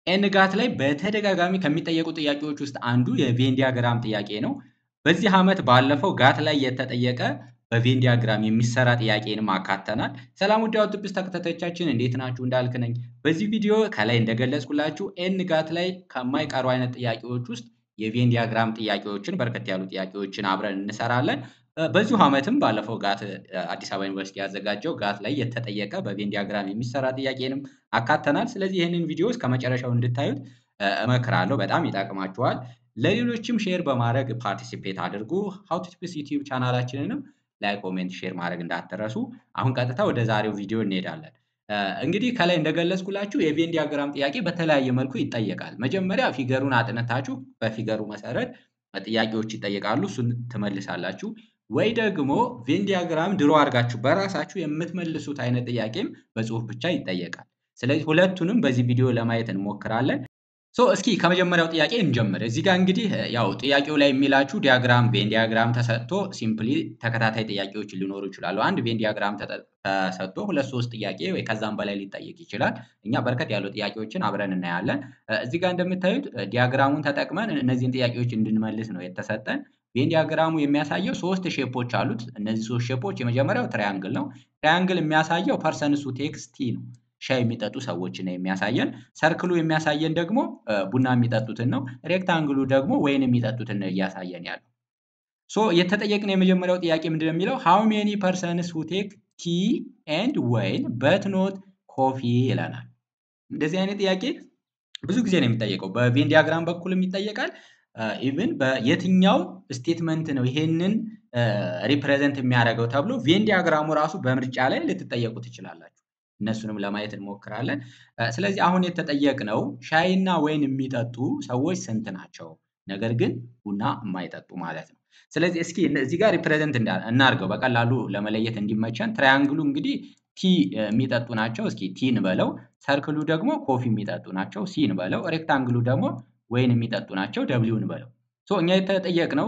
ኤንጋት ላይ በተደጋጋሚ ከሚጠየቁ ጥያቄዎች ውስጥ አንዱ የቬን ዲያግራም ጥያቄ ነው። በዚህ ዓመት ባለፈው ጋት ላይ የተጠየቀ በቬን ዲያግራም የሚሰራ ጥያቄንም አካተናል። ሰላም ውድ የአውቶቢስ ተከታታዮቻችን እንዴት ናችሁ? እንዳልክ ነኝ። በዚህ ቪዲዮ ከላይ እንደገለጽኩላችሁ ኤንጋት ላይ ከማይቀሩ አይነት ጥያቄዎች ውስጥ የቬን ዲያግራም ጥያቄዎችን በርከት ያሉ ጥያቄዎችን አብረን እንሰራለን። በዚሁ ዓመትም ባለፈው ጋት አዲስ አበባ ዩኒቨርሲቲ ያዘጋጀው ጋት ላይ የተጠየቀ በቬን ዲያግራም የሚሰራ ጥያቄንም አካተናል። ስለዚህ ይህንን ቪዲዮ እስከመጨረሻው እንድታዩት እመክራለሁ። በጣም ይጠቅማችኋል። ለሌሎችም ሼር በማድረግ ፓርቲሲፔት አድርጉ። ሃው ቱ ቲፕስ ዩቲዩብ ቻናላችንንም ላይክ፣ ኮሜንት፣ ሼር ማድረግ እንዳትረሱ። አሁን ቀጥታ ወደ ዛሬው ቪዲዮ እንሄዳለን። እንግዲህ ከላይ እንደገለጽኩላችሁ የቬን ዲያግራም ጥያቄ በተለያየ መልኩ ይጠየቃል። መጀመሪያ ፊገሩን አጥንታችሁ በፊገሩ መሰረት ጥያቄዎች ይጠየቃሉ። እሱን ትመልሳላችሁ። ወይ ደግሞ ቬን ዲያግራም ድሮ አድርጋችሁ በራሳችሁ የምትመልሱት አይነት ጥያቄም በጽሁፍ ብቻ ይጠየቃል። ስለዚህ ሁለቱንም በዚህ ቪዲዮ ለማየት እንሞክራለን። እስኪ ከመጀመሪያው ጥያቄ እንጀምር። እዚህ ጋር እንግዲህ ያው ጥያቄው ላይ የሚላችሁ ዲያግራም ቬን ዲያግራም ተሰጥቶ ሲምፕሊ ተከታታይ ጥያቄዎች ሊኖሩ ይችላሉ። አንድ ቬን ዲያግራም ተሰጥቶ 2-3 ጥያቄ ወይ ከዛም በላይ ሊጠየቅ ይችላል። እኛ በርከት ያሉ ጥያቄዎችን አብረን እናያለን። እዚህ ጋር እንደምታዩት ዲያግራሙን ተጠቅመን እነዚህን ጥያቄዎች እንድንመልስ ነው የተሰጠን። ቬን ዲያግራሙ የሚያሳየው 3 ሼፖች አሉት። እነዚህ 3 ሼፖች የመጀመሪያው ትራያንግል ነው። ትራያንግል የሚያሳየው ፐርሰንስ ሁ ቴክስ ቲ ነው። ሻይ የሚጠጡ ሰዎችን ነው የሚያሳየን። ሰርክሉ የሚያሳየን ደግሞ ቡና የሚጠጡትን ነው። ሬክታንግሉ ደግሞ ወይን የሚጠጡትን ነው እያሳየን ያለው። የተጠየቅነው የመጀመሪያው ጥያቄ ምንድነው የሚለው how many persons who take tea and wine but not coffee ይለናል። እንደዚህ አይነት ጥያቄ ብዙ ጊዜ ነው የሚጠየቀው። በቬን ዲያግራም በኩልም ይጠየቃል። ኢቭን በየትኛው ስቴትመንት ነው ይሄንን ሪፕሬዘንት የሚያደርገው ተብሎ ቬን ዲያግራሙ ራሱ በምርጫ ላይ ልትጠየቁ ትችላላችሁ። እነሱንም ለማየት እንሞክራለን። ስለዚህ አሁን የተጠየቅነው ሻይና ወይን የሚጠጡ ሰዎች ስንት ናቸው? ነገር ግን ቡና የማይጠጡ ማለት ነው። ስለዚህ እስኪ እዚህ ጋር ሪፕሬዘንት እናድርገው በቀላሉ ለመለየት እንዲመቸን። ትራያንግሉ እንግዲህ ቲ የሚጠጡ ናቸው። እስኪ ቲ እንበለው። ሰርክሉ ደግሞ ኮፊ የሚጠጡ ናቸው። ሲ እንበለው። ሬክታንግሉ ደግሞ ወይን የሚጠጡ ናቸው። ደብሊው እንበለው። እኛ የተጠየቅነው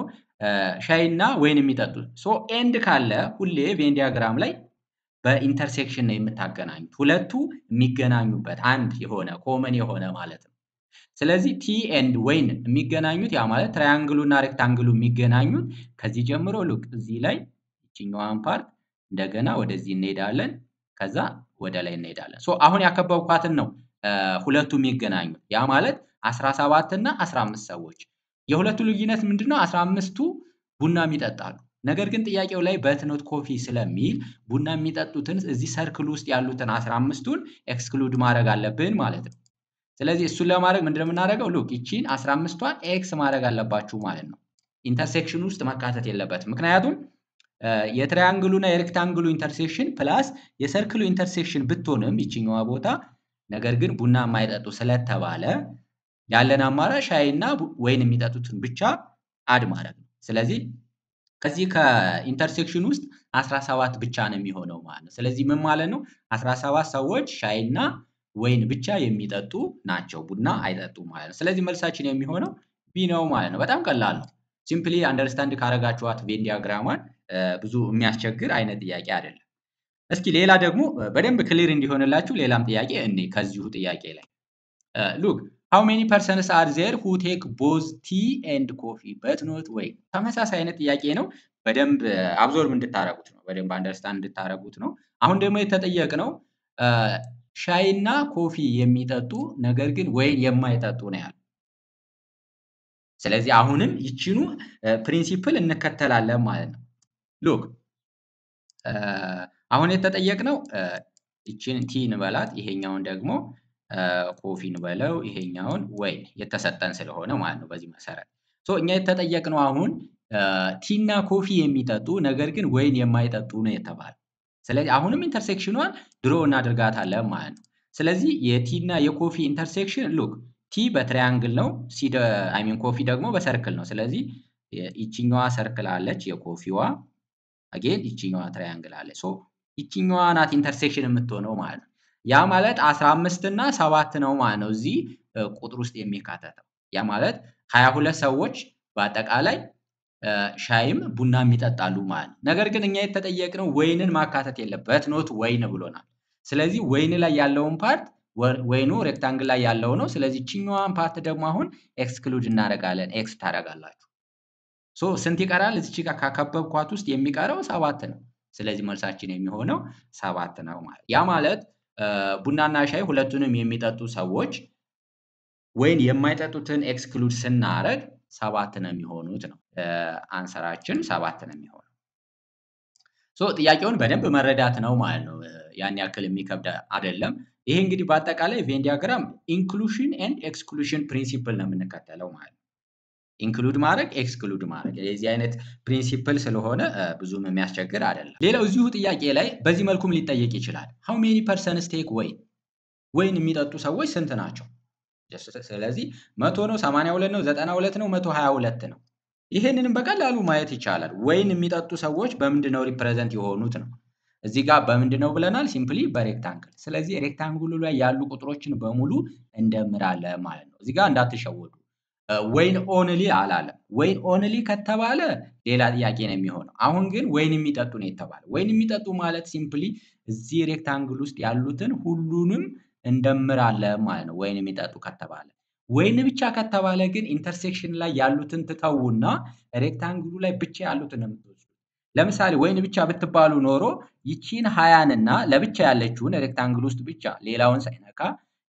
ሻይና ወይን የሚጠጡ ኤንድ ካለ ሁሌ ቬን ዲያግራም ላይ በኢንተርሴክሽን ነው የምታገናኙት። ሁለቱ የሚገናኙበት አንድ የሆነ ኮመን የሆነ ማለት ነው። ስለዚህ ቲ ኤንድ ወይን የሚገናኙት ያ ማለት ትራያንግሉ እና ሬክታንግሉ የሚገናኙት ከዚህ ጀምሮ ሉክ እዚህ ላይ እቺኛዋን ፓርት እንደገና ወደዚህ እንሄዳለን፣ ከዛ ወደ ላይ እንሄዳለን። አሁን ያከበብኳትን ነው ሁለቱ የሚገናኙት። ያ ማለት 17 እና 15 ሰዎች። የሁለቱ ልዩነት ምንድነው? 15ቱ ቡና ይጠጣሉ። ነገር ግን ጥያቄው ላይ በት ኖት ኮፊ ስለሚል ቡና የሚጠጡትን እዚህ ሰርክል ውስጥ ያሉትን 15ቱን ኤክስክሉድ ማድረግ አለብን ማለት ነው። ስለዚህ እሱን ለማድረግ ምንድነው የምናደርገው? ሉክ ይቺን 15ቷን ኤክስ ማድረግ አለባችሁ ማለት ነው። ኢንተርሴክሽን ውስጥ መካተት የለበትም። ምክንያቱም የትራያንግሉና የሬክታንግሉ ኢንተርሴክሽን ፕላስ የሰርክሉ ኢንተርሴክሽን ብትሆንም ይቺኛዋ ቦታ ነገር ግን ቡና የማይጠጡ ስለተባለ ያለን አማራጭ ሻይና ወይን የሚጠጡትን ብቻ አድ ማድረግ ነው። ስለዚህ ከዚህ ከኢንተርሴክሽን ውስጥ 17 ብቻ ነው የሚሆነው ማለት ነው። ስለዚህ ምን ማለት ነው? 17 ሰዎች ሻይና ወይን ብቻ የሚጠጡ ናቸው፣ ቡና አይጠጡም ማለት ነው። ስለዚህ መልሳችን የሚሆነው ቢ ነው ማለት ነው። በጣም ቀላል ነው። ሲምፕሊ አንደርስታንድ ካረጋችኋት ቬን ዲያግራሟን ብዙ የሚያስቸግር አይነት ጥያቄ አይደለም። እስኪ ሌላ ደግሞ በደንብ ክሊር እንዲሆንላችሁ ሌላም ጥያቄ ከዚሁ ጥያቄ ላይ ሉክ how many persons are there who take both tea and coffee but not wine? ተመሳሳይ አይነት ጥያቄ ነው። በደንብ አብዞርብ እንድታረጉት ነው። በደንብ አንደርስታንድ እንድታረጉት ነው። አሁን ደግሞ የተጠየቅነው ሻይና ኮፊ የሚጠጡ ነገር ግን ወይን የማይጠጡ ነው ያለው። ስለዚህ አሁንም ይቺኑ ፕሪንሲፕል እንከተላለን ማለት ነው። ሉክ አሁን የተጠየቅነው ይቺን ቲ እንበላት፣ ይሄኛውን ደግሞ ኮፊ እንበለው፣ ይሄኛውን ወይን የተሰጠን ስለሆነ ማለት ነው። በዚህ መሰረት እኛ የተጠየቅነው አሁን ቲና ኮፊ የሚጠጡ ነገር ግን ወይን የማይጠጡ ነው የተባለው። ስለዚህ አሁንም ኢንተርሴክሽኗን ድሮ እናደርጋታለን ማለት ነው። ስለዚህ የቲና የኮፊ ኢንተርሴክሽን ሉክ ቲ በትራያንግል ነው፣ ኮፊ ደግሞ በሰርክል ነው። ስለዚህ ይቺኛዋ ሰርክል አለች የኮፊዋ፣ አጌን ይቺኛዋ ትራያንግል አለች። ይቺኛዋ ናት ኢንተርሴክሽን የምትሆነው ማለት ነው። ያ ማለት 15 እና 7 ነው ማለት ነው እዚህ ቁጥር ውስጥ የሚካተተው። ያ ማለት 22 ሰዎች በአጠቃላይ ሻይም ቡናም ይጠጣሉ ማለት ነው። ነገር ግን እኛ የተጠየቅነው ወይንን ማካተት የለበት ኖት ወይን ብሎናል። ስለዚህ ወይን ላይ ያለውን ፓርት ወይኑ ሬክታንግል ላይ ያለው ነው። ስለዚህ እቺኛዋን ፓርት ደግሞ አሁን ኤክስክሉድ እናደርጋለን። ኤክስ ታደርጋላችሁ። ስንት ይቀራል? እዚች ጋር ካከበብኳት ውስጥ የሚቀረው 7 ነው። ስለዚህ መልሳችን የሚሆነው 7 ነው ማለት። ያ ማለት ቡናና ሻይ ሁለቱንም የሚጠጡ ሰዎች ወይን የማይጠጡትን ኤክስክሉድ ስናደርግ 7 ነው የሚሆኑት ነው። አንሰራችን 7 ነው የሚሆነው። ጥያቄውን በደንብ መረዳት ነው ማለት ነው። ያን ያክል የሚከብድ አይደለም። ይሄ እንግዲህ በአጠቃላይ ቬን ዲያግራም ኢንክሉዥን ኤንድ ኤክስክሉዥን ፕሪንሲፕል ነው የምንከተለው ማለት ነው። ኢንክሉድ ማድረግ ኤክስክሉድ ማድረግ የዚህ አይነት ፕሪንሲፕል ስለሆነ ብዙም የሚያስቸግር አይደለም። ሌላው እዚሁ ጥያቄ ላይ በዚህ መልኩም ሊጠየቅ ይችላል። how many persons take ወይን የሚጠጡ ሰዎች ስንት ናቸው? ስለዚህ 100 ነው፣ 82 ነው፣ 92 ነው፣ 122 ነው። ይሄንንም በቀላሉ ማየት ይቻላል። ወይን የሚጠጡ ሰዎች በምንድነው ሪፕሬዘንት የሆኑት ነው። እዚህ ጋር በምንድነው ብለናል? ሲምፕሊ በሬክታንግል። ስለዚህ ሬክታንግሉ ላይ ያሉ ቁጥሮችን በሙሉ እንደምራለን ማለት ነው። እዚህ ጋር እንዳትሸወዱ። ወይን ኦንሊ አላለም። ወይን ኦንሊ ከተባለ ሌላ ጥያቄ ነው የሚሆነው። አሁን ግን ወይን የሚጠጡ ነው የተባለ። ወይን የሚጠጡ ማለት ሲምፕሊ እዚህ ሬክታንግል ውስጥ ያሉትን ሁሉንም እንደምራለን ማለት ነው። ወይን የሚጠጡ ከተባለ። ወይን ብቻ ከተባለ ግን ኢንተርሴክሽን ላይ ያሉትን ትተውና ሬክታንግሉ ላይ ብቻ ያሉትን ነው የምትወስዱት። ለምሳሌ ወይን ብቻ ብትባሉ ኖሮ ይቺን 20 እና ለብቻ ያለችውን ሬክታንግል ውስጥ ብቻ ሌላውን ሳይነካ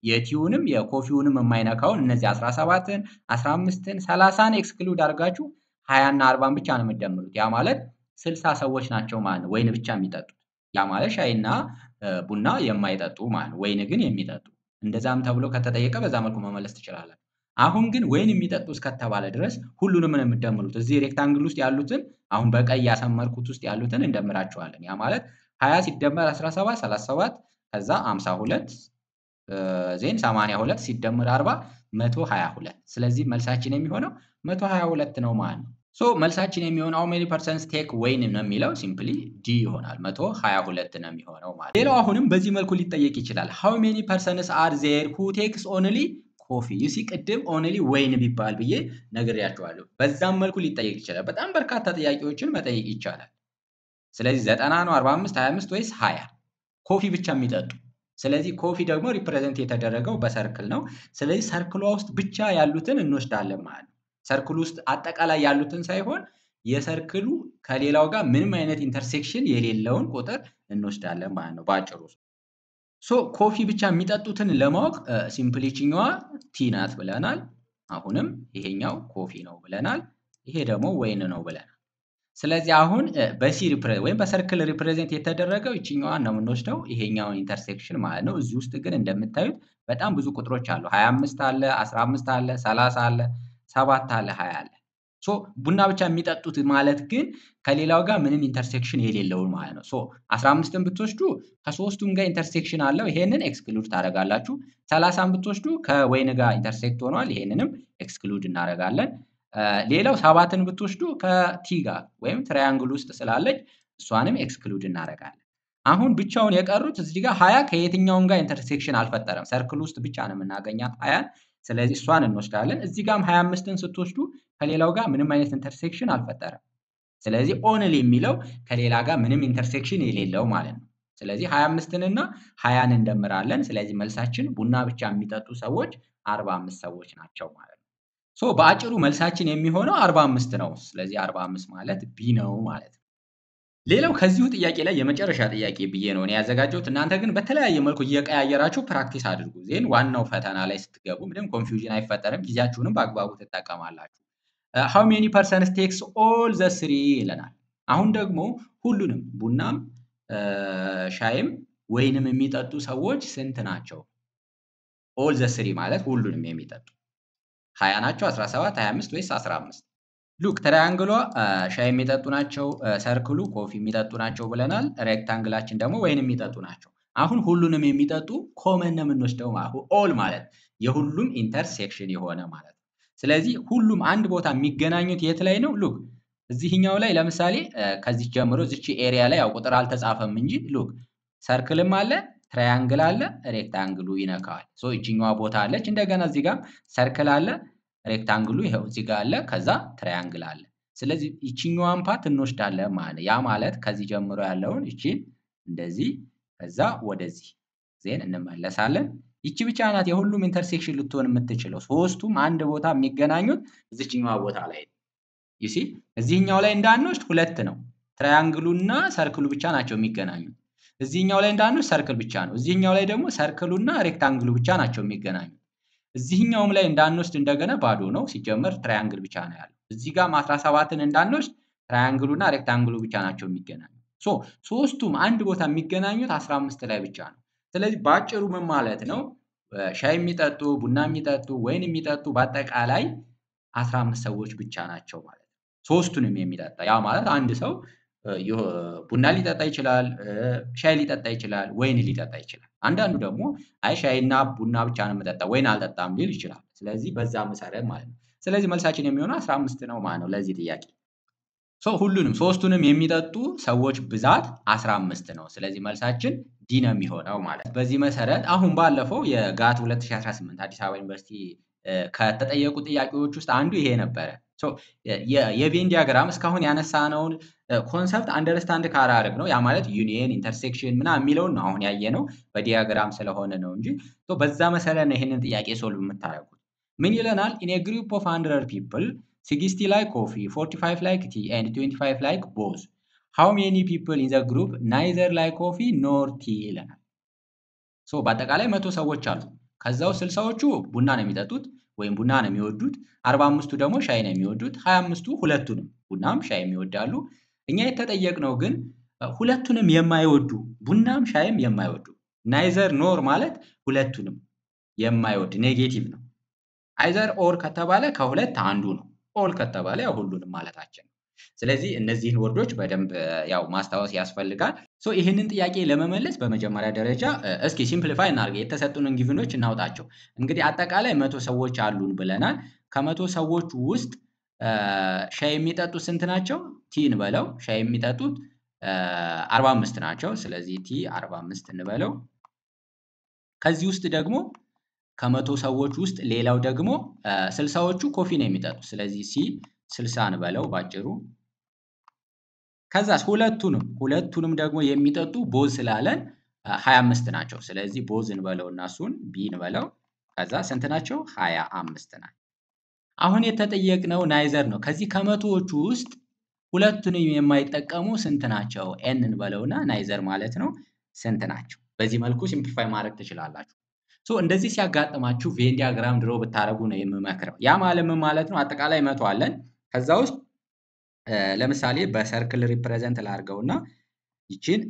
የቲውንም የኮፊውንም የማይነካውን እነዚህ 17ን 15ን 30ን ኤክስክሉድ አድርጋችሁ 20 እና 40ን ብቻ ነው የምትደምሩት። ያ ማለት 60 ሰዎች ናቸው ማለት ነው ወይን ብቻ የሚጠጡት። ያ ማለት ሻይና ቡና የማይጠጡ ማለት ነው። ወይን ግን የሚጠጡ። እንደዛም ተብሎ ከተጠየቀ በዛ መልኩ መመለስ ትችላላችሁ። አሁን ግን ወይን የሚጠጡ እስከተባለ ድረስ ሁሉንም ነው የምትደምሩት። እዚህ ሬክታንግል ውስጥ ያሉትን አሁን በቀይ ያሰመርኩት ውስጥ ያሉትን እንደምራቸዋለን። ያ ማለት 20 ሲደመር 17 37 ከዛ 52 ዜን 82 ሲደመር 40 122። ስለዚህ መልሳችን የሚሆነው 122 ነው ማለት ነው። መልሳችን የሚሆነው how many persons take ወይን ነው የሚለው ሲምፕሊ ዲ ይሆናል። 122 ነው የሚሆነው ማለት። ሌላው አሁንም በዚህ መልኩ ሊጠየቅ ይችላል። how many persons are there who takes only coffee? you see ቅድም only ወይን ቢባል ብዬ ነግሬያችኋለሁ። በዛም መልኩ ሊጠየቅ ይችላል። በጣም በርካታ ጥያቄዎችን መጠየቅ ይቻላል። ስለዚህ 90 ነው 45 25 ወይስ 20 ኮፊ ብቻ የሚጠጡ። ስለዚህ ኮፊ ደግሞ ሪፕሬዘንት የተደረገው በሰርክል ነው። ስለዚህ ሰርክሏ ውስጥ ብቻ ያሉትን እንወስዳለን ማለት ነው። ሰርክሉ ውስጥ አጠቃላይ ያሉትን ሳይሆን የሰርክሉ ከሌላው ጋር ምንም አይነት ኢንተርሴክሽን የሌለውን ቁጥር እንወስዳለን ማለት ነው ባጭሩ። ኮፊ ብቻ የሚጠጡትን ለማወቅ ሲምፕሊ ቺኛዋ ቲ ናት ብለናል። አሁንም ይሄኛው ኮፊ ነው ብለናል። ይሄ ደግሞ ወይን ነው ብለናል። ስለዚህ አሁን በሲ ሪፕሬዘንት ወይም በሰርክል ሪፕሬዘንት የተደረገው ይቺኛዋን ነው የምንወስደው ይሄኛውን ኢንተርሴክሽን ማለት ነው። እዚህ ውስጥ ግን እንደምታዩት በጣም ብዙ ቁጥሮች አሉ። 25 አለ፣ 15 አለ፣ 30 አለ፣ 7 አለ፣ 20 አለ። ቡና ብቻ የሚጠጡት ማለት ግን ከሌላው ጋር ምንም ኢንተርሴክሽን የሌለውን ማለት ነው። 15ን ብትወስዱ ከሶስቱም ጋር ኢንተርሴክሽን አለው። ይሄንን ኤክስክሉድ ታደርጋላችሁ። 30ን ብትወስዱ ከወይን ጋር ኢንተርሴክት ሆኗል። ይሄንንም ኤክስክሉድ እናደርጋለን። ሌላው 7ን ብትወስዱ ከቲ ጋር ወይም ትራያንግል ውስጥ ስላለች እሷንም ኤክስክሉድ እናደርጋለን። አሁን ብቻውን የቀሩት እዚህ ጋር 20 ከየትኛውም ጋር ኢንተርሴክሽን አልፈጠረም። ሰርክል ውስጥ ብቻ ነው የምናገኛት 20። ስለዚህ እሷን እንወስዳለን። እዚህ ጋርም 25ን ስትወስዱ ከሌላው ጋር ምንም አይነት ኢንተርሴክሽን አልፈጠረም። ስለዚህ ኦንሊ የሚለው ከሌላ ጋር ምንም ኢንተርሴክሽን የሌለው ማለት ነው። ስለዚህ 25ን እና 20ን እንደምራለን። ስለዚህ መልሳችን ቡና ብቻ የሚጠጡ ሰዎች 45 ሰዎች ናቸው ማለት ነው። በአጭሩ መልሳችን የሚሆነው 45 ነው። ስለዚህ 45 ማለት ቢ ነው ማለት ነው። ሌላው ከዚሁ ጥያቄ ላይ የመጨረሻ ጥያቄ ብዬ ነው እኔ ያዘጋጀሁት። እናንተ ግን በተለያየ መልኩ እየቀያየራችሁ ፕራክቲስ አድርጉ። ዜን ዋናው ፈተና ላይ ስትገቡ ምንም ኮንፊውዥን አይፈጠርም። ጊዜያችሁንም በአግባቡ ትጠቀማላችሁ። how many persons takes all the three ይለናል። አሁን ደግሞ ሁሉንም ቡናም ሻይም ወይንም የሚጠጡ ሰዎች ስንት ናቸው? all the three ማለት ሁሉንም የሚጠጡ 20 ናቸው፣ 17፣ 25 ወይስ 15? ሉክ ትራያንግሏ ሻይ የሚጠጡ ናቸው፣ ሰርክሉ ኮፊ የሚጠጡ ናቸው ብለናል። ሬክታንግላችን ደግሞ ወይን የሚጠጡ ናቸው። አሁን ሁሉንም የሚጠጡ ኮመን ነው የምንወስደው ማለት ኦል ማለት የሁሉም ኢንተርሴክሽን የሆነ ማለት ነው። ስለዚህ ሁሉም አንድ ቦታ የሚገናኙት የት ላይ ነው? ሉክ እዚህኛው ላይ ለምሳሌ ከዚህ ጀምሮ እዚች ኤሪያ ላይ ያው ቁጥር አልተጻፈም እንጂ ሉክ ሰርክልም አለ፣ ትራያንግል አለ፣ ሬክታንግሉ ይነካዋል። እቺኛዋ ቦታ አለች። እንደገና እዚህ ጋር ሰርክል አለ፣ ሬክታንግሉ ይሄው እዚህ ጋር አለ፣ ከዛ ትራያንግል አለ። ስለዚህ እቺኛዋን ፓርት እንወስዳለን ማለት ያ ማለት ከዚህ ጀምሮ ያለውን እቺን እንደዚህ ከዛ ወደዚህ ዜን እንመለሳለን። ይቺ ብቻ ናት የሁሉም ኢንተርሴክሽን ልትሆን የምትችለው። ሶስቱም አንድ ቦታ የሚገናኙት እዚህኛው ቦታ ላይ ነው። ዩሲ እዚህኛው ላይ እንዳንወስድ ሁለት ነው። ትራያንግሉና ሰርክሉ ብቻ ናቸው የሚገናኙት። እዚህኛው ላይ እንዳንወስድ ሰርክል ብቻ ነው። እዚህኛው ላይ ደግሞ ሰርክሉና ሬክታንግሉ ብቻ ናቸው የሚገናኙት። እዚህኛውም ላይ እንዳንወስድ እንደገና ባዶ ነው። ሲጀመር ትራያንግል ብቻ ነው ያለው። እዚህ ጋር 17ን እንዳንወስድ ትራያንግሉና ሬክታንግሉ ብቻ ናቸው የሚገናኙት። ሶስቱም አንድ ቦታ የሚገናኙት 15 ላይ ብቻ ነው። ስለዚህ በአጭሩ ምን ማለት ነው? ሻይ የሚጠጡ ቡና የሚጠጡ ወይን የሚጠጡ በአጠቃላይ 15 ሰዎች ብቻ ናቸው ማለት ነው። ሶስቱንም የሚጠጣ ያ ማለት አንድ ሰው ቡና ሊጠጣ ይችላል፣ ሻይ ሊጠጣ ይችላል፣ ወይን ሊጠጣ ይችላል። አንዳንዱ ደግሞ አይ ሻይና ቡና ብቻ ነው የምጠጣው ወይን አልጠጣም ሊል ይችላል። ስለዚህ በዛ መሰረት ማለት ነው። ስለዚህ መልሳችን የሚሆነው 15 ነው ማለት ነው ለዚህ ጥያቄ። ሁሉንም ሶስቱንም የሚጠጡ ሰዎች ብዛት 15 ነው። ስለዚህ መልሳችን ዲ ነው የሚሆነው ማለት ነው። በዚህ መሰረት አሁን ባለፈው የጋት 2018 አዲስ አበባ ዩኒቨርሲቲ ከተጠየቁ ጥያቄዎች ውስጥ አንዱ ይሄ ነበረ። የቬን ዲያግራም እስካሁን ያነሳነውን ኮንሰፕት አንደርስታንድ ካላደረግ ነው ያ ማለት ዩኒየን ኢንተርሴክሽን ምናምን የሚለውን ነው አሁን ያየነው በዲያግራም ስለሆነ ነው እንጂ በዛ መሰረት ነው ይሄንን ጥያቄ ሶልቭ የምታደርጉት። ምን ይለናል? ኢን ኤ ግሩፕ ኦፍ 100 ፒፕል 60 like coffee, 45 like tea, and 25 like both. How many people in the group neither like coffee nor tea ይለናል። በአጠቃላይ 100 ሰዎች አሉ። ከዛው 60ዎቹ ቡና ነው የሚጠጡት ወይም ቡና ነው የሚወዱት፣ 45ቱ ደግሞ ሻይ ነው የሚወዱት፣ 25ቱ ሁለቱንም ቡናም ሻይ የሚወዳሉ። እኛ የተጠየቅነው ግን ሁለቱንም የማይወዱ ቡናም ሻይም የማይወዱ ናይዘር ኖር ማለት ሁለቱንም የማይወድ ኔጌቲቭ ነው። አይዘር ኦር ከተባለ ከሁለት አንዱ ነው። ኦል ከተባለ ያው ሁሉንም ማለታችን ነው። ስለዚህ እነዚህን ወርዶች በደንብ ያው ማስታወስ ያስፈልጋል። ይህንን ጥያቄ ለመመለስ በመጀመሪያ ደረጃ እስኪ ሲምፕሊፋይ እናድርግ። የተሰጡንን ጊቭኖች እናውጣቸው። እንግዲህ አጠቃላይ 100 ሰዎች አሉን ብለናል። ከ100 ሰዎች ውስጥ ሻይ የሚጠጡት ስንት ናቸው? ቲ እንበለው። ሻይ የሚጠጡት 45 ናቸው። ስለዚህ ቲ 45 እንበለው። ከዚህ ውስጥ ደግሞ ከ100 ሰዎች ውስጥ ሌላው ደግሞ 60ዎቹ ኮፊ ነው የሚጠጡት። ስለዚህ ሲ 60 እንበለው ባጭሩ። ከዛስ ሁለቱንም ደግሞ የሚጠጡ ቦዝ ስላለን 25 ናቸው። ስለዚህ ቦዝ እንበለውና እሱን ቢ እንበለው። ከዛ ስንት ናቸው? 25 ናቸው። አሁን የተጠየቅነው ናይዘር ነው። ከዚህ ከ100ዎቹ ውስጥ ሁለቱንም የማይጠቀሙ ስንት ናቸው? ኤን እንበለውና ናይዘር ማለት ነው ስንት ናቸው? በዚህ መልኩ ሲምፕሊፋይ ማድረግ ትችላላችሁ። እንደዚህ ሲያጋጥማችሁ ቬን ዲያግራም ድሮ ብታረጉ ነው የምመክረው። ያ ማለት ምን ማለት ነው? አጠቃላይ 100 አለን። ከዛ ውስጥ ለምሳሌ በሰርክል ሪፕሬዘንት ላድርገውና ይችን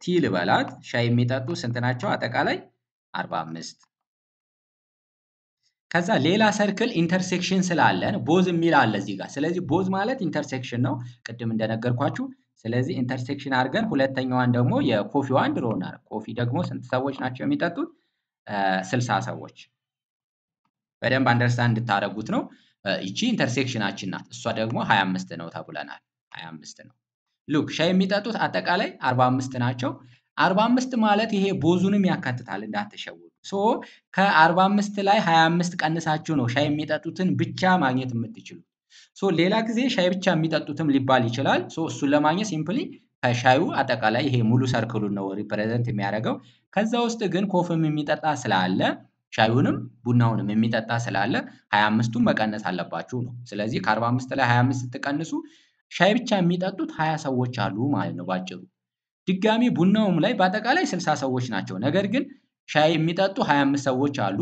ቲ ልበላት። ሻይ የሚጠጡ ስንት ናቸው? አጠቃላይ 45። ከዛ ሌላ ሰርክል ኢንተርሴክሽን ስላለን ቦዝ የሚል አለ እዚህ ጋር። ስለዚህ ቦዝ ማለት ኢንተርሴክሽን ነው ቅድም እንደነገርኳችሁ። ስለዚህ ኢንተርሴክሽን አድርገን ሁለተኛዋን ደግሞ የኮፊዋን ድሮ እናድርግ። ኮፊ ደግሞ ስንት ሰዎች ናቸው የሚጠጡት? 60 ሰዎች። በደንብ አንደርስታንድ እንድታደርጉት ነው። ይቺ ኢንተርሴክሽናችን ናት። እሷ ደግሞ 25 ነው ተብለናል። 25 ነው። ሉክ ሻይ የሚጠጡት አጠቃላይ 45 ናቸው። 45 ማለት ይሄ ቦዙንም ያካትታል እንዳትሸውዱ። ከ45 ላይ 25 ቀንሳችሁ ነው ሻይ የሚጠጡትን ብቻ ማግኘት የምትችሉት። ሌላ ጊዜ ሻይ ብቻ የሚጠጡትም ሊባል ይችላል። እሱን ለማግኘት ሲምፕሊ ከሻዩ አጠቃላይ ይሄ ሙሉ ሰርክሉን ነው ሪፕሬዘንት የሚያደርገው። ከዛ ውስጥ ግን ኮፍም የሚጠጣ ስላለ ሻዩንም ቡናውንም የሚጠጣ ስላለ 25ቱን መቀነስ አለባችሁ ነው። ስለዚህ ከ45 ላይ 25 ስትቀንሱ ሻይ ብቻ የሚጠጡት 20 ሰዎች አሉ ማለት ነው ባጭሩ። ድጋሚ ቡናውም ላይ በአጠቃላይ 60 ሰዎች ናቸው። ነገር ግን ሻይ የሚጠጡ 25 ሰዎች አሉ።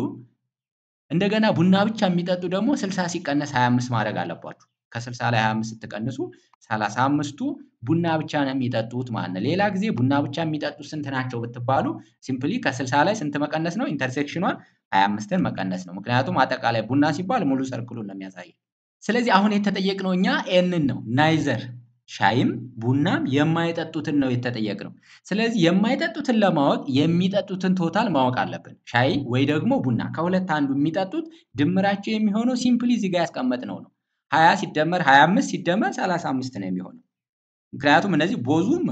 እንደገና ቡና ብቻ የሚጠጡ ደግሞ 60 ሲቀነስ 25 ማድረግ አለባችሁ። ከ60 ላይ 25 ስትቀንሱ 35ቱ ቡና ብቻ ነው የሚጠጡት ማለት ነው። ሌላ ጊዜ ቡና ብቻ የሚጠጡት ስንት ናቸው ብትባሉ ሲምፕሊ ከ60 ላይ ስንት መቀነስ ነው? ኢንተርሴክሽኗን 25ን መቀነስ ነው። ምክንያቱም አጠቃላይ ቡና ሲባል ሙሉ ሰርክሉን ነው የሚያሳየው። ስለዚህ አሁን የተጠየቅነው እኛ ኤንን ነው። ናይዘር ሻይም ቡናም የማይጠጡትን ነው የተጠየቅነው። ስለዚህ የማይጠጡትን ለማወቅ የሚጠጡትን ቶታል ማወቅ አለብን። ሻይ ወይ ደግሞ ቡና ከሁለት አንዱ የሚጠጡት ድምራቸው የሚሆነው ሲምፕሊ እዚህ ጋር ያስቀመጥነው ነው። 20 ሲደመር 25 ሲደመር 35 ነው የሚሆነው። ምክንያቱም እነዚህ ቦዙም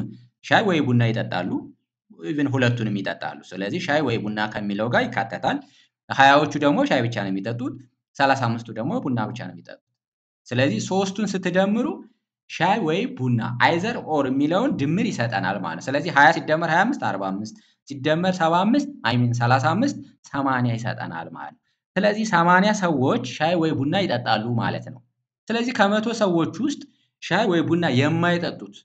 ሻይ ወይ ቡና ይጠጣሉ፣ ኢቭን ሁለቱንም ይጠጣሉ። ስለዚህ ሻይ ወይ ቡና ከሚለው ጋር ይካተታል። 20ዎቹ ደግሞ ሻይ ብቻ ነው የሚጠጡት፣ 35ቱ ደግሞ ቡና ብቻ ነው የሚጠጡት። ስለዚህ ሶስቱን ስትደምሩ ሻይ ወይ ቡና አይዘር ኦር የሚለውን ድምር ይሰጠናል ማለት ነው። ስለዚህ 20 ሲደመር 25 45፣ ሲደመር 75 35 80 ይሰጠናል ማለት ነው። ስለዚህ 80 ሰዎች ሻይ ወይ ቡና ይጠጣሉ ማለት ነው። ስለዚህ ከመቶ ሰዎች ውስጥ ሻይ ወይ ቡና የማይጠጡት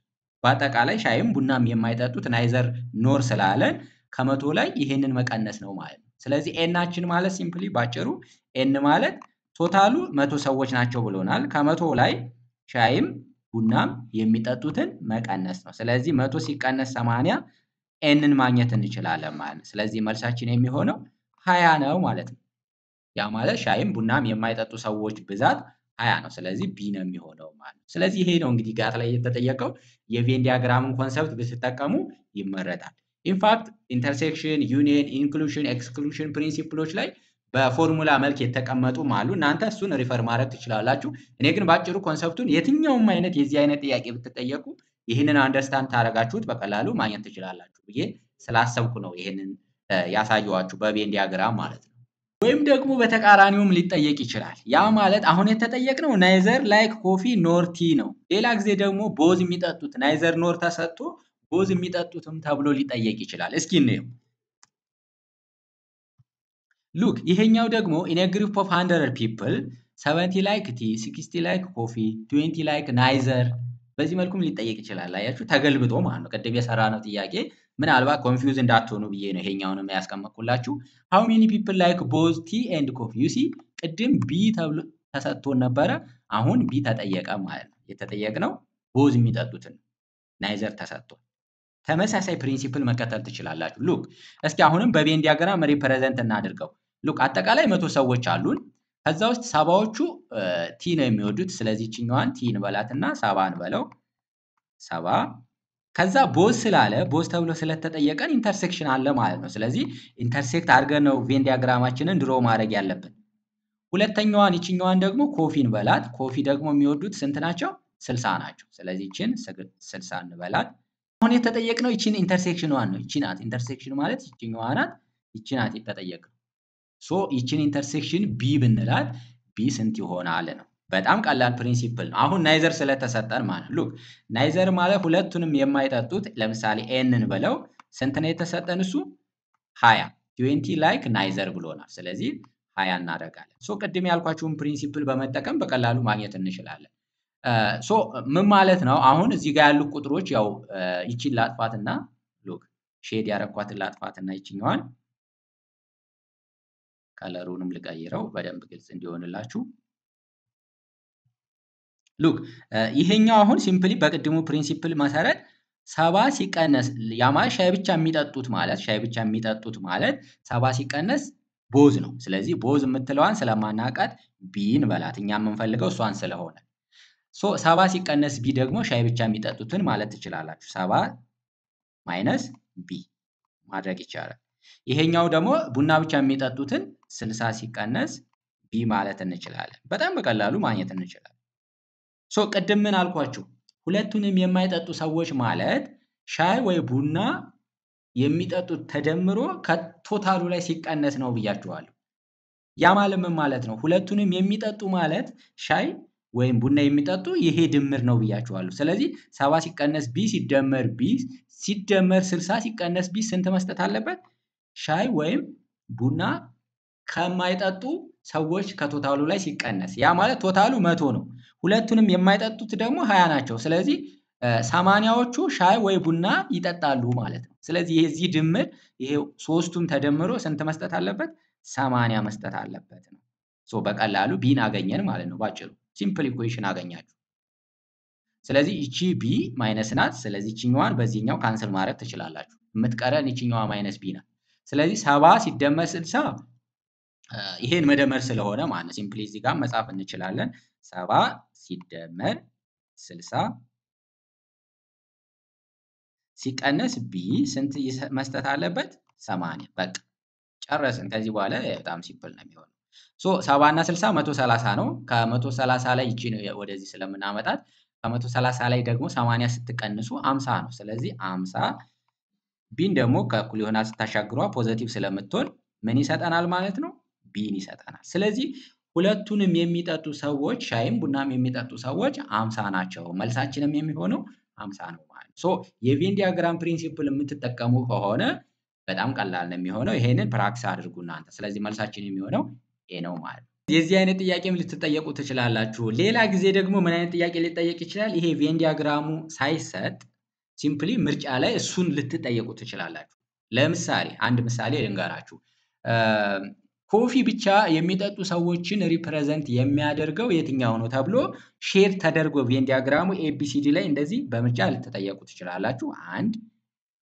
በአጠቃላይ ሻይም ቡናም የማይጠጡት ናይዘር ኖር ስላለን ከመቶ ላይ ይሄንን መቀነስ ነው ማለት ነው። ስለዚህ ኤናችን ማለት ሲምፕሊ ባጭሩ ኤን ማለት ቶታሉ 100 ሰዎች ናቸው ብሎናል። ከመቶ ላይ ሻይም ቡናም የሚጠጡትን መቀነስ ነው። ስለዚህ 100 ሲቀነስ 80 ኤንን ማግኘት እንችላለን ማለት ነው። ስለዚህ መልሳችን የሚሆነው 20 ነው ማለት ነው። ያ ማለት ሻይም ቡናም የማይጠጡ ሰዎች ብዛት 20 ነው። ስለዚህ ቢ ነው የሚሆነው ማለት ነው። ስለዚህ ይሄ ነው እንግዲህ ጋት ላይ የተጠየቀው። የቬን ዲያግራምን ኮንሰፕት ብትጠቀሙ ይመረጣል። ኢንፋክት ኢንተርሴክሽን፣ ዩኒየን፣ ኢንክሉዥን፣ ኤክስክሉዥን ፕሪንሲፕሎች ላይ በፎርሙላ መልክ የተቀመጡም አሉ። እናንተ እሱን ሪፈር ማድረግ ትችላላችሁ። እኔ ግን ባጭሩ ኮንሰፕቱን የትኛውም አይነት የዚህ አይነት ጥያቄ ብትጠየቁ ይህንን አንደርስታንድ ታደርጋችሁት በቀላሉ ማግኘት ትችላላችሁ ብዬ ስላሰብኩ ነው ይህንን ያሳየኋችሁ በቬን ዲያግራም ማለት ነው። ወይም ደግሞ በተቃራኒውም ሊጠየቅ ይችላል። ያ ማለት አሁን የተጠየቅነው ናይዘር ላይክ ኮፊ ኖር ቲ ነው። ሌላ ጊዜ ደግሞ ቦዝ የሚጠጡት ናይዘር ኖር ተሰጥቶ ቦዝ የሚጠጡትም ተብሎ ሊጠየቅ ይችላል። እስኪ እንየው። ሉክ ይሄኛው ደግሞ ኢን ኤ ግሩፕ ኦፍ 100 ፒፕል 70 ላይክ ቲ 60 ላይክ ኮፊ 20 ላይክ ናይዘር። በዚህ መልኩም ሊጠየቅ ይችላል። አያችሁ ተገልብጦ ማለት ነው። ቅድም የሰራነው ጥያቄ ምናልባት ኮንፊውዝ እንዳትሆኑ ብዬ ነው ይሄኛውንም ያስቀመጥኩላችሁ። ሃው ሜኒ ፒፕል ላይክ ቦዝ ቲ ኤንድ ኮፊ ዩ ሲ። ቅድም ቢ ተብሎ ተሰጥቶን ነበረ። አሁን ቢ ተጠየቀ ማለት ነው። የተጠየቅነው ቦዝ የሚጠጡትን ናይዘር ተሰጥቷል። ተመሳሳይ ፕሪንሲፕል መከተል ትችላላችሁ። ሉክ እስኪ አሁንም በቬን ዲያግራም ሪፕሬዘንት እናድርገው። ሉክ አጠቃላይ 100 ሰዎች አሉን። ከዛ ውስጥ ሰባዎቹ ቲ ነው የሚወዱት። ስለዚህ እችኛዋን ቲ እንበላትና ሰባ እንበለው። ሰባ ከዛ ቦዝ ስላለ ቦዝ ተብሎ ስለተጠየቀን ኢንተርሴክሽን አለ ማለት ነው። ስለዚህ ኢንተርሴክት አድርገን ነው ቬን ዲያግራማችንን ድሮ ማድረግ ያለብን። ሁለተኛዋን ይችኛዋን ደግሞ ኮፊ እንበላት። ኮፊ ደግሞ የሚወዱት ስንት ናቸው? 60 ናቸው። ስለዚህ ይችን 60 እንበላት። አሁን የተጠየቅነው ይችን ኢንተርሴክሽኗን ነው። ይቺ ናት ኢንተርሴክሽን ማለት ይችኛዋ ናት። ይቺ ናት የተጠየቅነው። ሶ ይችን ኢንተርሴክሽን ቢ ብንላት ቢ ስንት ይሆናል ነው። በጣም ቀላል ፕሪንሲፕል ነው። አሁን ናይዘር ስለተሰጠን ማለት ሉክ ናይዘር ማለት ሁለቱንም የማይጠጡት ለምሳሌ ኤንን ብለው ስንት ነው የተሰጠን? እሱ 20 20 ላይክ ናይዘር ብሎናል። ስለዚህ 20 እናደርጋለን። ሶ ቅድም ያልኳችሁን ፕሪንሲፕል በመጠቀም በቀላሉ ማግኘት እንችላለን። ሶ ምን ማለት ነው? አሁን እዚህ ጋር ያሉ ቁጥሮች ያው ይቺን ላጥፋትና ሉክ ሼድ ያረኳትን ላጥፋትና ይችኛዋን ከለሩንም ልቀይረው በደንብ ግልጽ እንዲሆንላችሁ። ሉክ ይሄኛው አሁን ሲምፕሊ በቅድሙ ፕሪንሲፕል መሰረት 70 ሲቀነስ ያ ማለት ሻይ ብቻ የሚጠጡት ማለት 70 ሲቀነስ ቦዝ ነው። ስለዚህ ቦዝ የምትለዋን ስለማናውቃት ቢን በላት። እኛ የምንፈልገው እሷን ስለሆነ ሶ 70 ሲቀነስ ቢ ደግሞ ሻይ ብቻ የሚጠጡትን ማለት ትችላላችሁ። 70 ማይነስ ቢ ማድረግ ይቻላል። ይሄኛው ደግሞ ቡና ብቻ የሚጠጡትን 60 ሲቀነስ ቢ ማለት እንችላለን። በጣም በቀላሉ ማግኘት እንችላለን። ሶ ቅድም ምን አልኳችሁ? ሁለቱንም የማይጠጡ ሰዎች ማለት ሻይ ወይ ቡና የሚጠጡት ተደምሮ ከቶታሉ ላይ ሲቀነስ ነው ብያችኋለሁ። ያ ማለት ምን ማለት ነው? ሁለቱንም የሚጠጡ ማለት ሻይ ወይም ቡና የሚጠጡ ይሄ ድምር ነው ብያችኋለሁ። ስለዚህ 70 ሲቀነስ ቢ ሲደመር ቢ ሲደመር 60 ሲቀነስ ቢ ስንት መስጠት አለበት? ሻይ ወይም ቡና ከማይጠጡ ሰዎች ከቶታሉ ላይ ሲቀነስ ያ ማለት ቶታሉ 100 ነው። ሁለቱንም የማይጠጡት ደግሞ 20 ናቸው። ስለዚህ 80ዎቹ ሻይ ወይ ቡና ይጠጣሉ ማለት ነው። ስለዚህ የዚህ ድምር ይሄ ሶስቱም ተደምሮ ስንት መስጠት አለበት? 80 መስጠት አለበት ነው። ሶ በቀላሉ ቢን አገኘን ማለት ነው። ባጭሩ ሲምፕል ኢኩዌሽን አገኛችሁ። ስለዚህ እቺ ቢ ማይነስ ናት። ስለዚህ እቺኛዋን በዚህኛው ካንሰል ማድረግ ትችላላችሁ። የምትቀረን እቺኛዋ ማይነስ ቢ ናት። ስለዚህ 70 ሲደመር 60 ይሄን መደመር ስለሆነ ማለት ሲምፕሊ እዚህ ጋር መጻፍ እንችላለን። 70 ሲደመር 60 ሲቀነስ ቢ ስንት መስጠት አለበት? 80። በቃ ጨረስን። ከዚህ በኋላ በጣም ሲምፕል ነው የሚሆነው። ሶ 70 እና 60 130 ነው። ከ130 ላይ ይቺ ነው ወደዚህ ስለምናመጣት ከ130 ላይ ደግሞ 80 ስትቀንሱ 50 ነው። ስለዚህ 50 ቢን ደግሞ ከእኩል ይሆናል ስታሻግሯ ፖዚቲቭ ስለምትሆን ምን ይሰጠናል ማለት ነው? ቢን ይሰጠናል። ስለዚህ ሁለቱንም የሚጠጡ ሰዎች ሻይም ቡናም የሚጠጡ ሰዎች 50 ናቸው። መልሳችንም የሚሆነው 50 ነው ማለት ነው። ሶ የቬን ዲያግራም ፕሪንሲፕል የምትጠቀሙ ከሆነ በጣም ቀላል ነው የሚሆነው። ይሄንን ፕራክቲስ አድርጉ እናንተ። ስለዚህ መልሳችን የሚሆነው ይሄ ነው ማለት ነው። የዚህ አይነት ጥያቄም ልትጠየቁ ትችላላችሁ። ሌላ ጊዜ ደግሞ ምን አይነት ጥያቄ ሊጠየቅ ይችላል? ይሄ ቬን ዲያግራሙ ሳይሰጥ ሲምፕሊ ምርጫ ላይ እሱን ልትጠየቁ ትችላላችሁ። ለምሳሌ አንድ ምሳሌ ልንገራችሁ። ኮፊ ብቻ የሚጠጡ ሰዎችን ሪፕሬዘንት የሚያደርገው የትኛው ነው ተብሎ ሼር ተደርጎ ቬን ዲያግራሙ ኤቢሲዲ ላይ እንደዚህ በምርጫ ልትጠየቁ ትችላላችሁ። አንድ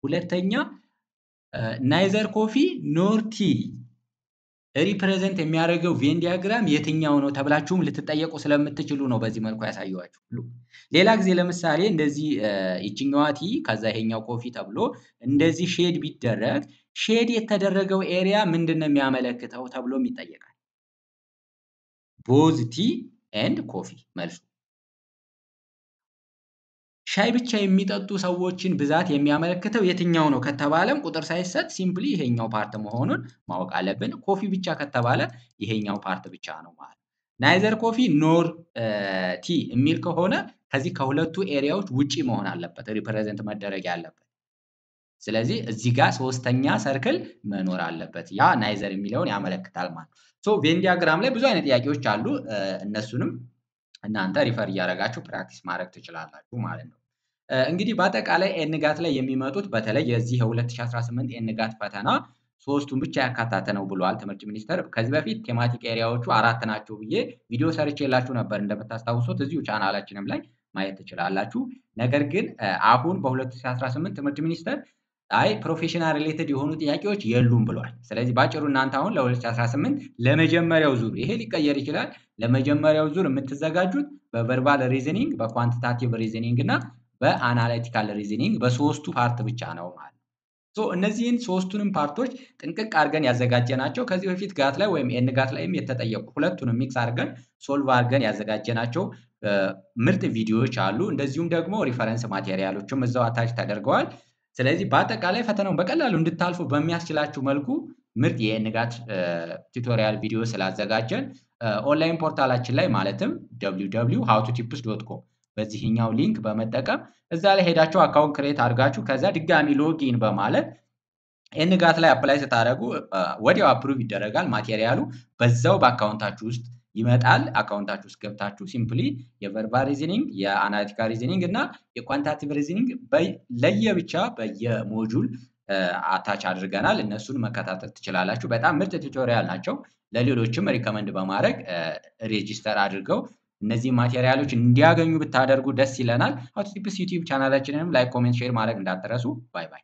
ሁለተኛ ናይዘር ኮፊ ኖር ቲ ሪፕሬዘንት የሚያደርገው ቬን ዲያግራም የትኛው ነው ተብላችሁም ልትጠየቁ ስለምትችሉ ነው በዚህ መልኩ ያሳየኋችሁ። ሌላ ጊዜ ለምሳሌ እንደዚህ ይችኛዋ ቲ ከዛ ይሄኛው ኮፊ ተብሎ እንደዚህ ሼድ ቢደረግ ሼድ የተደረገው ኤሪያ ምንድነው የሚያመለክተው ተብሎም ይጠየቃል። ቦዝ ቲ ኤንድ ኮፊ መልሱ። ሻይ ብቻ የሚጠጡ ሰዎችን ብዛት የሚያመለክተው የትኛው ነው ከተባለም ቁጥር ሳይሰጥ ሲምፕሊ ይሄኛው ፓርት መሆኑን ማወቅ አለብን። ኮፊ ብቻ ከተባለ ይሄኛው ፓርት ብቻ ነው ማለት። ናይዘር ኮፊ ኖር ቲ የሚል ከሆነ ከዚህ ከሁለቱ ኤሪያዎች ውጪ መሆን አለበት ሪፕሬዘንት መደረግ ያለበት። ስለዚህ እዚህ ጋር ሶስተኛ ሰርክል መኖር አለበት። ያ ናይዘር የሚለውን ያመለክታል ማለት ነው። ሶ ቬን ዲያግራም ላይ ብዙ አይነት ጥያቄዎች አሉ። እነሱንም እናንተ ሪፈር እያደረጋችሁ ፕራክቲስ ማድረግ ትችላላችሁ ማለት ነው። እንግዲህ በአጠቃላይ ኤንጋት ላይ የሚመጡት በተለይ የዚህ የ2018 ኤንጋት ፈተና ሶስቱን ብቻ ያካተተ ነው ብሏል ትምህርት ሚኒስቴር። ከዚህ በፊት ቴማቲክ ኤሪያዎቹ 4 ናቸው ብዬ ቪዲዮ ሰርቼላችሁ ነበር እንደምታስታውሱት እዚሁ ቻናላችንም ላይ ማየት ትችላላችሁ። ነገር ግን አሁን በ2018 ትምህርት ሚኒስቴር አይ ፕሮፌሽናል ሪሌትድ የሆኑ ጥያቄዎች የሉም ብሏል። ስለዚህ ባጭሩ እናንተ አሁን ለ2018 ለመጀመሪያው ዙር ይሄ ሊቀየር ይችላል። ለመጀመሪያው ዙር የምትዘጋጁት በቨርባል ሪዝኒንግ፣ በኳንቲታቲቭ ሪዝኒንግ እና በአናሊቲካል ሪዝኒንግ በሶስቱ ፓርት ብቻ ነው ማለት ነው። ሶ እነዚህን ሶስቱንም ፓርቶች ጥንቅቅ አድርገን ያዘጋጀናቸው ከዚህ በፊት ጋት ላይ ወይም ኤን ጋት ላይም የተጠየቁ ሁለቱንም ሚክስ አድርገን ሶልቭ አድርገን ያዘጋጀናቸው ምርጥ ቪዲዮዎች አሉ። እንደዚሁም ደግሞ ሪፈረንስ ማቴሪያሎችም እዛው አታች ተደርገዋል። ስለዚህ በአጠቃላይ ፈተናውን በቀላሉ እንድታልፉ በሚያስችላችሁ መልኩ ምርጥ የኤንጋት ቱቶሪያል ቪዲዮ ስላዘጋጀን ኦንላይን ፖርታላችን ላይ ማለትም www.howtotips.com በዚህኛው ሊንክ በመጠቀም እዛ ላይ ሄዳችሁ አካውንት ክሬት አድርጋችሁ ከዛ ድጋሚ ሎጊን በማለት ኤንጋት ላይ አፕላይ ስታደርጉ ወዲያው አፕሩቭ ይደረጋል ማቴሪያሉ በዛው በአካውንታችሁ ውስጥ ይመጣል። አካውንታችሁ ውስጥ ገብታችሁ ሲምፕሊ የቨርባል ሪዝኒንግ፣ የአናሊቲካል ሪዝኒንግ እና የኳንቲታቲቭ ሪዝኒንግ ለየብቻ በየሞጁል አታች አድርገናል። እነሱን መከታተል ትችላላችሁ። በጣም ምርጥ ቱቶሪያል ናቸው። ለሌሎችም ሪከመንድ በማድረግ ሬጂስተር አድርገው እነዚህ ማቴሪያሎች እንዲያገኙ ብታደርጉ ደስ ይለናል። ሀው ቱ ቲፕስ ዩቲዩብ ቻናላችንንም ላይክ፣ ኮሜንት፣ ሼር ማድረግ እንዳትረሱ። ባይ ባይ።